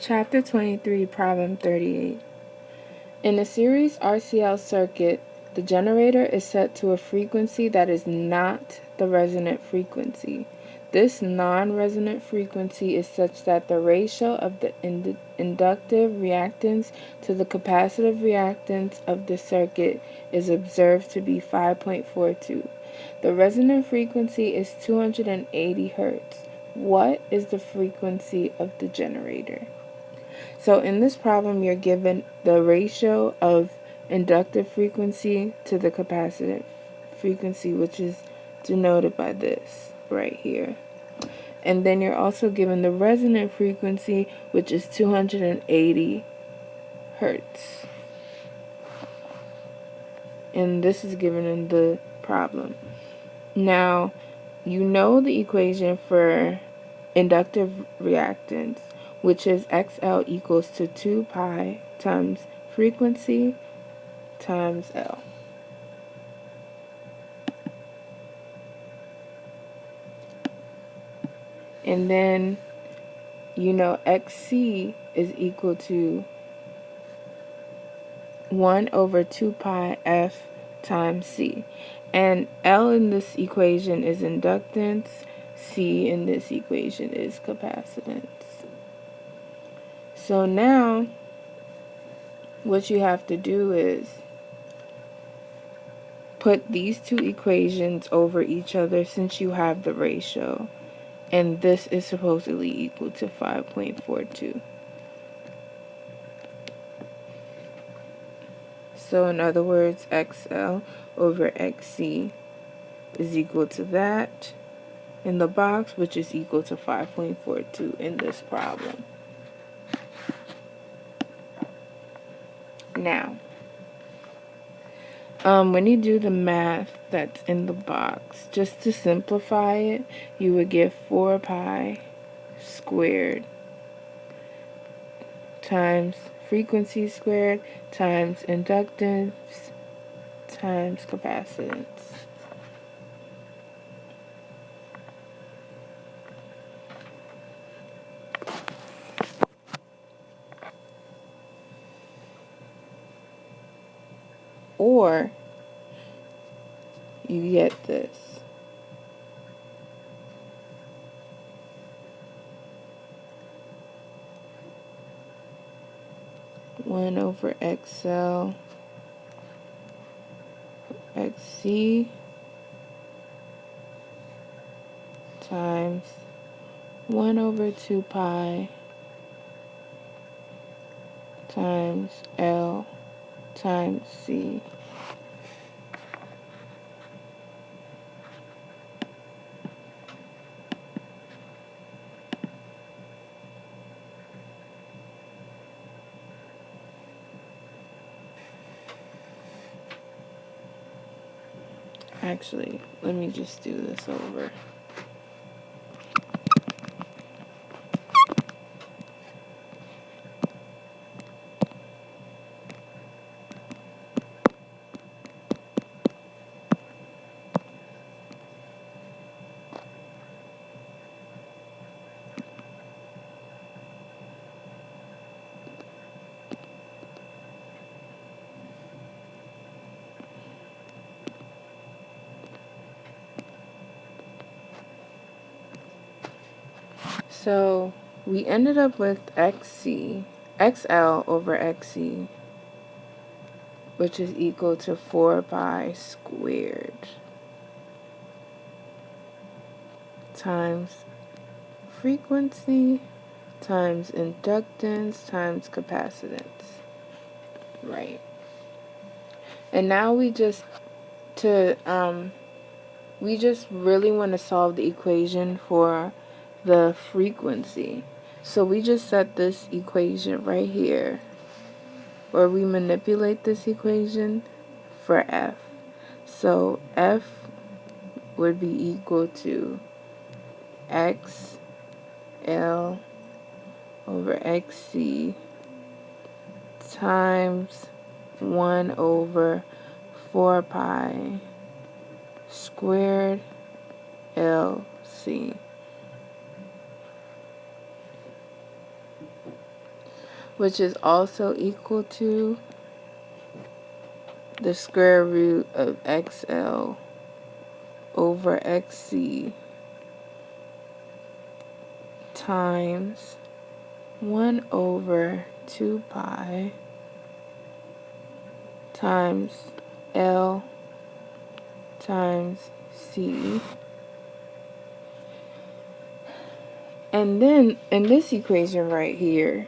Chapter 23, Problem 38. In a series RCL circuit, the generator is set to a frequency that is not the resonant frequency. This non-resonant frequency is such that the ratio of the inductive reactance to the capacitive reactance of the circuit is observed to be 5.42. The resonant frequency is 280 Hz. What is the frequency of the generator? So in this problem, you're given the ratio of inductive frequency to the capacitive frequency, which is denoted by this right here. And then you're also given the resonant frequency, which is 280 Hertz. And this is given in the problem. Now, you know the equation for inductive reactance, which is XL equals to 2 pi times frequency times L. And then you know XC is equal to 1 over 2 pi F times C. And L in this equation is inductance, C in this equation is capacitance. So now what you have to do is put these two equations over each other since you have the ratio. And this is supposedly equal to 5.42. So in other words, XL over XC is equal to that in the box, which is equal to 5.42 in this problem. Now, when you do the math that's in the box, just to simplify it, you would get 4 pi squared times frequency squared times inductance times capacitance. Or you get this. One over XL XC times 1 over 2 pi times L times C. Actually, let me just do this over. So we ended up with XL over XC, which is equal to 4 pi squared times frequency times inductance times capacitance. Right. And now we just really want to solve the equation for the frequency. So we just set this equation right here, or we manipulate this equation for F. So F would be equal to XL over XC times 1 over 4 pi squared LC. which is also equal to the square root of XL over XC times 1 over 2 pi times L times C. And then in this equation right here,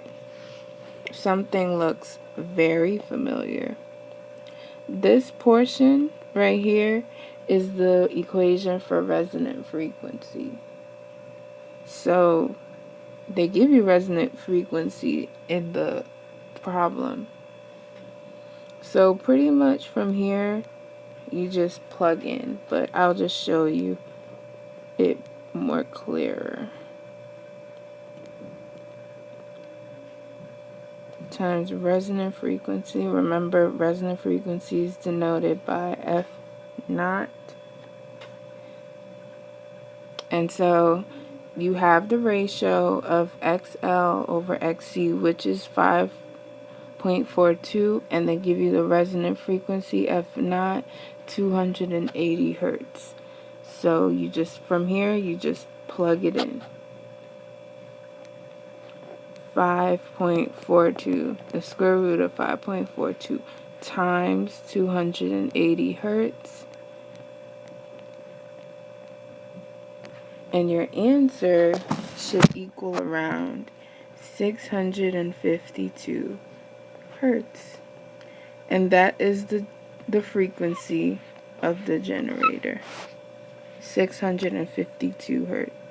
something looks very familiar. This portion right here is the equation for resonant frequency. So they give you resonant frequency in the problem. So pretty much from here, you just plug in, but I'll just show you it more clearer. Times resonant frequency. Remember, resonant frequency is denoted by F naught. And so you have the ratio of XL over XC, which is 5.42, and they give you the resonant frequency F naught, 280 hertz. So you just, from here, you just plug it in. 5.42, the square root of 5.42 times 280 hertz. And your answer should equal around 652 hertz. And that is the frequency of the generator, 652 hertz.